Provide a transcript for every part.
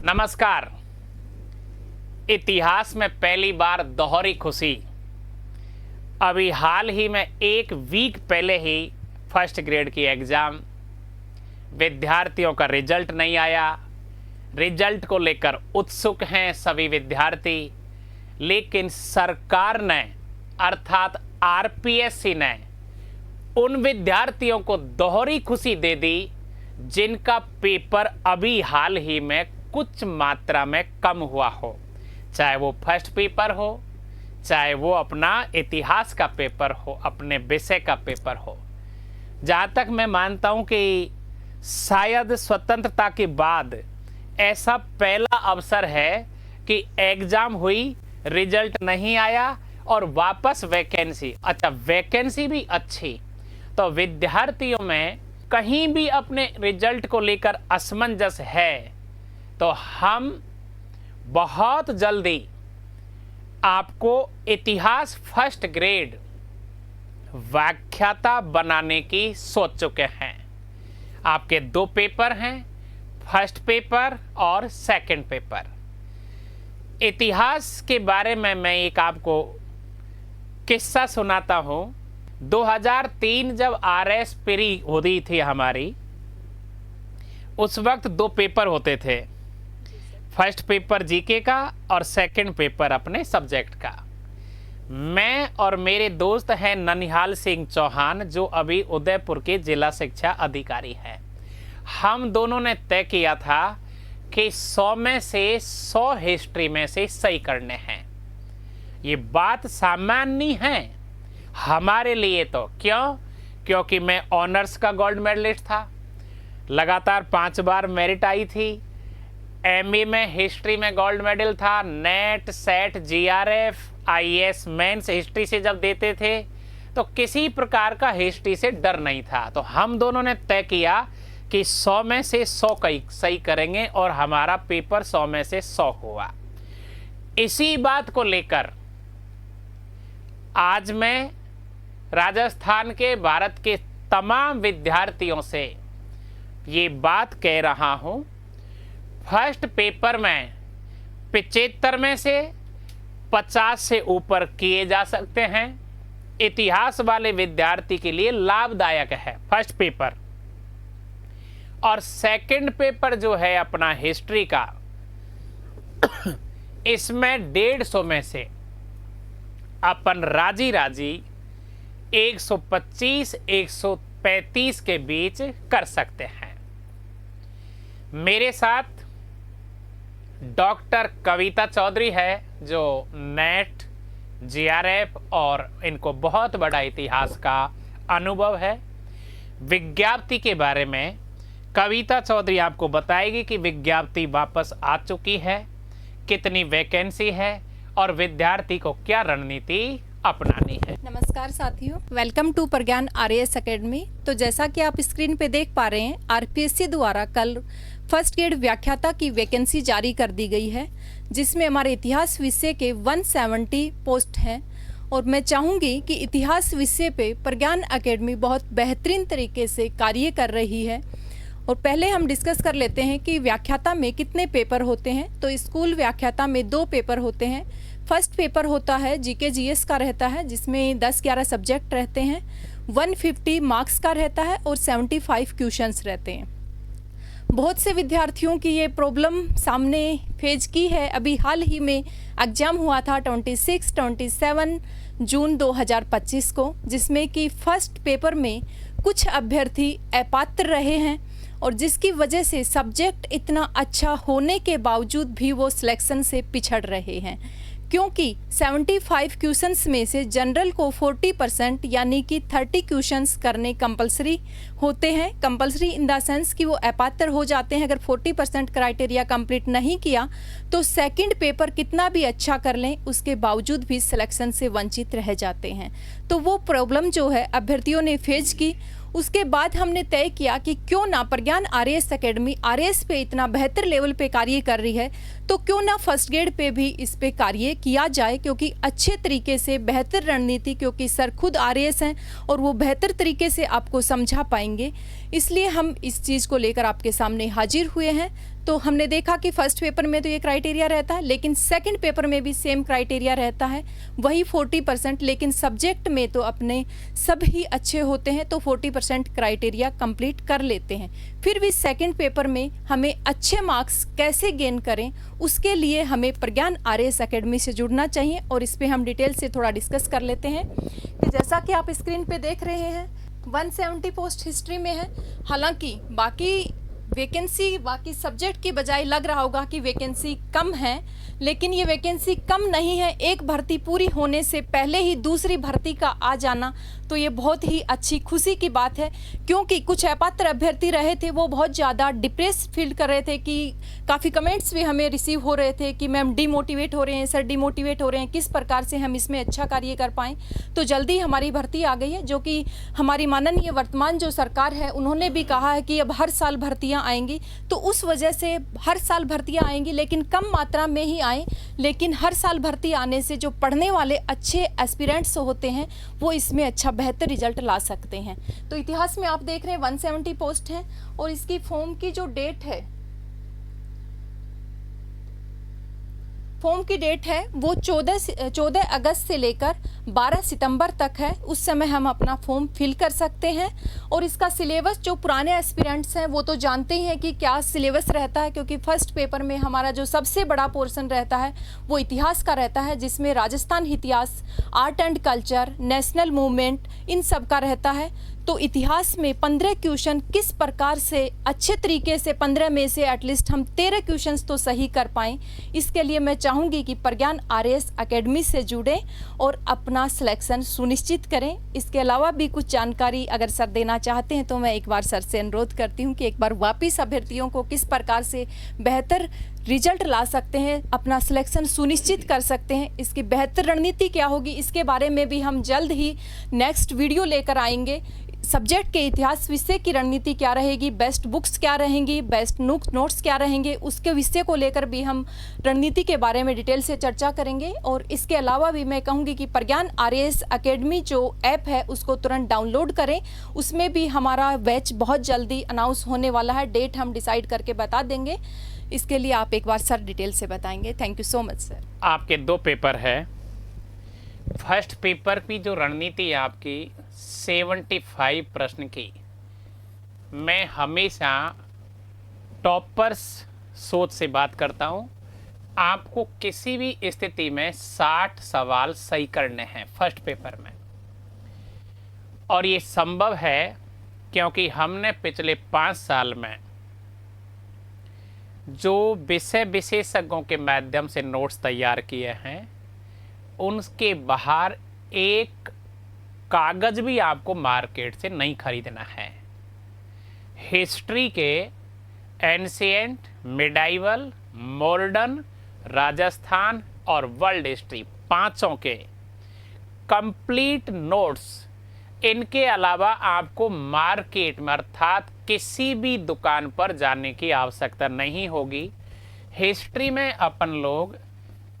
नमस्कार। इतिहास में पहली बार दोहरी खुशी। अभी हाल ही में एक वीक पहले ही फर्स्ट ग्रेड की एग्ज़ाम, विद्यार्थियों का रिजल्ट नहीं आया। रिजल्ट को लेकर उत्सुक हैं सभी विद्यार्थी, लेकिन सरकार ने अर्थात आरपीएससी ने उन विद्यार्थियों को दोहरी खुशी दे दी जिनका पेपर अभी हाल ही में कुछ मात्रा में कम हुआ हो, चाहे वो फर्स्ट पेपर हो, चाहे वो अपना इतिहास का पेपर हो, अपने विषय का पेपर हो। जहाँ तक मैं मानता हूँ कि शायद स्वतंत्रता के बाद ऐसा पहला अवसर है कि एग्ज़ाम हुई, रिजल्ट नहीं आया और वापस वैकेंसी। अच्छा, वैकेंसी भी अच्छी, तो विद्यार्थियों में कहीं भी अपने रिजल्ट को लेकर असमंजस है, तो हम बहुत जल्दी आपको इतिहास फर्स्ट ग्रेड व्याख्याता बनाने की सोच चुके हैं। आपके दो पेपर हैं, फर्स्ट पेपर और सेकंड पेपर। इतिहास के बारे में मैं एक आपको किस्सा सुनाता हूँ। 2003 जब आरएस प्री होती थी हमारी, उस वक्त दो पेपर होते थे, फर्स्ट पेपर जीके का और सेकंड पेपर अपने सब्जेक्ट का। मैं और मेरे दोस्त हैं ननिहाल सिंह चौहान, जो अभी उदयपुर के जिला शिक्षा अधिकारी हैं। हम दोनों ने तय किया था कि 100 में से 100 हिस्ट्री में से सही करने हैं। ये बात सामान्य है हमारे लिए, तो क्योंकि मैं ऑनर्स का गोल्ड मेडलिस्ट था, लगातार 5 बार मेरिट आई थी, एमए में हिस्ट्री में गोल्ड मेडल था, NET SET JRF IAS mains history से जब देते थे तो किसी प्रकार का हिस्ट्री से डर नहीं था। तो हम दोनों ने तय किया कि 100 में से 100 सही करेंगे और हमारा पेपर 100 में से 100 हुआ। इसी बात को लेकर आज मैं राजस्थान के, भारत के तमाम विद्यार्थियों से ये बात कह रहा हूँ, फर्स्ट पेपर में 75 में से 50 से ऊपर किए जा सकते हैं। इतिहास वाले विद्यार्थी के लिए लाभदायक है फर्स्ट पेपर। और सेकंड पेपर जो है अपना हिस्ट्री का, इसमें 150 में से अपन राजी 125-135 के बीच कर सकते हैं। मेरे साथ डॉक्टर कविता चौधरी है, जो नेट जीआरएफ और इनको बहुत बड़ा इतिहास का अनुभव है। विज्ञप्ति के बारे में कविता चौधरी आपको बताएगी कि विज्ञप्ति वापस आ चुकी है, कितनी वैकेंसी है और विद्यार्थी को क्या रणनीति अपनानी है। नमस्कार साथियों, welcome to Pragyan RAS academy. तो जैसा कि आप स्क्रीन पे देख पा रहे हैं, आरपीएससी द्वारा कल फर्स्ट ग्रेड व्याख्याता की वैकेंसी जारी कर दी गई है, जिसमें हमारे इतिहास विषय के 170 पोस्ट हैं। और मैं चाहूँगी कि इतिहास विषय पे प्रज्ञान एकेडमी बहुत बेहतरीन तरीके से कार्य कर रही है। और पहले हम डिस्कस कर लेते हैं कि व्याख्याता में कितने पेपर होते हैं। तो स्कूल व्याख्याता में 2 पेपर होते हैं। फर्स्ट पेपर होता है जीके जीएस का रहता है, जिसमें 10-11 सब्जेक्ट रहते हैं, 150 मार्क्स का रहता है और 75 क्वेश्चंस रहते हैं। बहुत से विद्यार्थियों की ये प्रॉब्लम सामने फेज की है। अभी हाल ही में एग्ज़ाम हुआ था 26-27 जून 2025 को, जिसमें कि फर्स्ट पेपर में कुछ अभ्यर्थी अपात्र रहे हैं और जिसकी वजह से सब्जेक्ट इतना अच्छा होने के बावजूद भी वो सिलेक्शन से पिछड़ रहे हैं, क्योंकि 75 क्वेश्चंस में से जनरल को 40% यानी कि 30 क्वेश्चंस करने कंपलसरी होते हैं। कंपलसरी इन द सेंस कि वो अपात्र हो जाते हैं। अगर 40% क्राइटेरिया कंप्लीट नहीं किया तो सेकंड पेपर कितना भी अच्छा कर लें, उसके बावजूद भी सिलेक्शन से वंचित रह जाते हैं। तो वो प्रॉब्लम जो है अभ्यर्थियों ने फेस की। उसके बाद हमने तय किया कि क्यों ना प्रज्ञान आरएएस एकेडमी आरएएस पे इतना बेहतर लेवल पे कार्य कर रही है, तो क्यों ना फर्स्ट ग्रेड पे भी इस पे कार्य किया जाए, क्योंकि अच्छे तरीके से बेहतर रणनीति, क्योंकि सर खुद आरएएस हैं और वो बेहतर तरीके से आपको समझा पाएंगे। इसलिए हम इस चीज़ को लेकर आपके सामने हाजिर हुए हैं। तो हमने देखा कि फर्स्ट पेपर में तो ये क्राइटेरिया रहता है, लेकिन सेकंड पेपर में भी सेम क्राइटेरिया रहता है, वही 40%। लेकिन सब्जेक्ट में तो अपने सब ही अच्छे होते हैं तो 40% क्राइटेरिया कंप्लीट कर लेते हैं। फिर भी सेकंड पेपर में हमें अच्छे मार्क्स कैसे गेन करें, उसके लिए हमें प्रज्ञान आरएएस एकेडमी से जुड़ना चाहिए और इस पर हम डिटेल से थोड़ा डिस्कस कर लेते हैं। कि जैसा कि आप स्क्रीन पे देख रहे हैं 170 पोस्ट हिस्ट्री में है। हालांकि बाकी सब्जेक्ट की बजाय लग रहा होगा कि वैकेंसी कम है, लेकिन ये वैकेंसी कम नहीं है। एक भर्ती पूरी होने से पहले ही दूसरी भर्ती का आ जाना तो ये बहुत ही अच्छी खुशी की बात है, क्योंकि कुछ अपात्र अभ्यर्थी रहे थे, वो बहुत ज़्यादा डिप्रेस फील कर रहे थे कि काफ़ी कमेंट्स भी हमें रिसीव हो रहे थे कि मैम डिमोटिवेट हो रहे हैं, सर डिमोटिवेट हो रहे हैं, किस प्रकार से हम इसमें अच्छा कार्य कर पाएँ। तो जल्दी हमारी भर्ती आ गई है, जो कि हमारी माननीय वर्तमान जो सरकार है उन्होंने भी कहा है कि अब हर साल भर्तियाँ आएंगी। तो उस वजह से हर साल भर्तियाँ आएंगी, लेकिन कम मात्रा में ही आएँ, लेकिन हर साल भर्ती आने से जो पढ़ने वाले अच्छे एस्पिरेंट्स होते हैं वो इसमें अच्छा बेहतर रिजल्ट ला सकते हैं। तो इतिहास में आप देख रहे हैं 170 पोस्ट हैं और इसकी फॉर्म की जो डेट है, फॉर्म की डेट है वो 14 अगस्त से लेकर 12 सितंबर तक है। उस समय हम अपना फॉर्म फिल कर सकते हैं। और इसका सिलेबस जो पुराने एस्पिरेंट्स हैं वो तो जानते ही हैं कि क्या सिलेबस रहता है, क्योंकि फर्स्ट पेपर में हमारा जो सबसे बड़ा पोर्शन रहता है वो इतिहास का रहता है, जिसमें राजस्थान इतिहास, art and culture, national movement, इन सब का रहता है। तो इतिहास में 15 क्वेश्चन किस प्रकार से अच्छे तरीके से 15 में से एटलीस्ट हम 13 क्वेश्चंस तो सही कर पाएँ, इसके लिए मैं चाहूँगी कि प्रज्ञान आरएएस एकेडमी से जुड़ें और अपना सिलेक्शन सुनिश्चित करें। इसके अलावा भी कुछ जानकारी अगर सर देना चाहते हैं तो मैं एक बार सर से अनुरोध करती हूँ कि एक बार वापिस अभ्यर्थियों को किस प्रकार से बेहतर रिजल्ट ला सकते हैं, अपना सिलेक्शन सुनिश्चित कर सकते हैं, इसकी बेहतर रणनीति क्या होगी, इसके बारे में भी हम जल्द ही नेक्स्ट वीडियो लेकर आएंगे। सब्जेक्ट के इतिहास विषय की रणनीति क्या रहेगी, बेस्ट बुक्स क्या रहेंगी, बेस्ट नोट्स क्या रहेंगे, उसके विषय को लेकर भी हम रणनीति के बारे में डिटेल से चर्चा करेंगे। और इसके अलावा भी मैं कहूँगी कि प्रज्ञान आरएएस एकेडमी जो ऐप है उसको तुरंत डाउनलोड करें। उसमें भी हमारा बैच बहुत जल्दी अनाउंस होने वाला है, डेट हम डिसाइड करके बता देंगे। इसके लिए आप एक बार सर डिटेल से बताएंगे। Thank you so much sir. आपके 2 पेपर है। फर्स्ट पेपर की जो रणनीति है आपकी 75 प्रश्न की, मैं हमेशा टॉपर्स सोच से बात करता हूं। आपको किसी भी स्थिति में 60 सवाल सही करने हैं फर्स्ट पेपर में, और ये संभव है क्योंकि हमने पिछले 5 साल में जो विषय विशेषज्ञों के माध्यम से नोट्स तैयार किए हैं उनके बाहर एक कागज भी आपको मार्केट से नहीं खरीदना है। हिस्ट्री के एंशिएंट, मिडाइवल, मॉडर्न, राजस्थान और वर्ल्ड हिस्ट्री 5 के कंप्लीट नोट्स, इनके अलावा आपको मार्केट में अर्थात किसी भी दुकान पर जाने की आवश्यकता नहीं होगी। हिस्ट्री में अपन लोग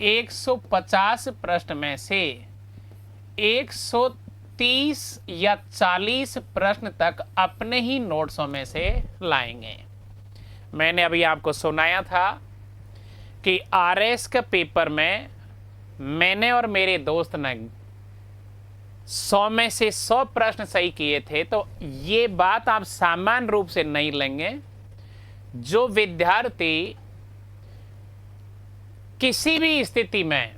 150 प्रश्न में से 130 या 40 प्रश्न तक अपने ही नोट्सों में से लाएंगे। मैंने अभी आपको सुनाया था कि आरएस के पेपर में मैंने और मेरे दोस्त ने 100 में से 100 प्रश्न सही किए थे। तो ये बात आप सामान्य रूप से नहीं लेंगे। जो विद्यार्थी किसी भी स्थिति में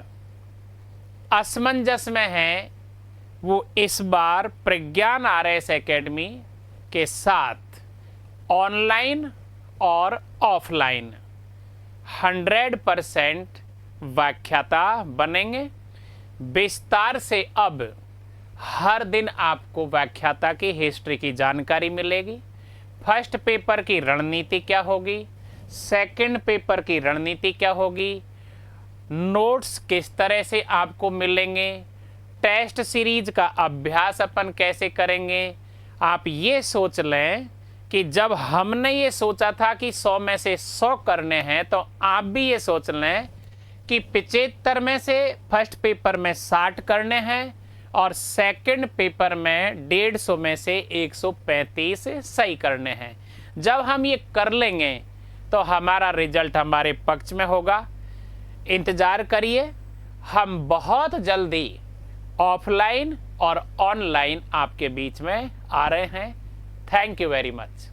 असमंजस में है वो इस बार प्रज्ञान आरएएस एकेडमी के साथ ऑनलाइन और ऑफलाइन 100% व्याख्याता बनेंगे। विस्तार से अब हर दिन आपको व्याख्याता की हिस्ट्री की जानकारी मिलेगी। फर्स्ट पेपर की रणनीति क्या होगी, सेकंड पेपर की रणनीति क्या होगी, नोट्स किस तरह से आपको मिलेंगे, टेस्ट सीरीज का अभ्यास अपन कैसे करेंगे। आप ये सोच लें कि जब हमने ये सोचा था कि 100 में से 100 करने हैं, तो आप भी ये सोच लें कि 75 में से फर्स्ट पेपर में 60 करने हैं और सेकंड पेपर में 150 में से 135 सही करने हैं। जब हम ये कर लेंगे तो हमारा रिजल्ट हमारे पक्ष में होगा। इंतज़ार करिए, हम बहुत जल्दी ऑफलाइन और ऑनलाइन आपके बीच में आ रहे हैं। Thank you very much.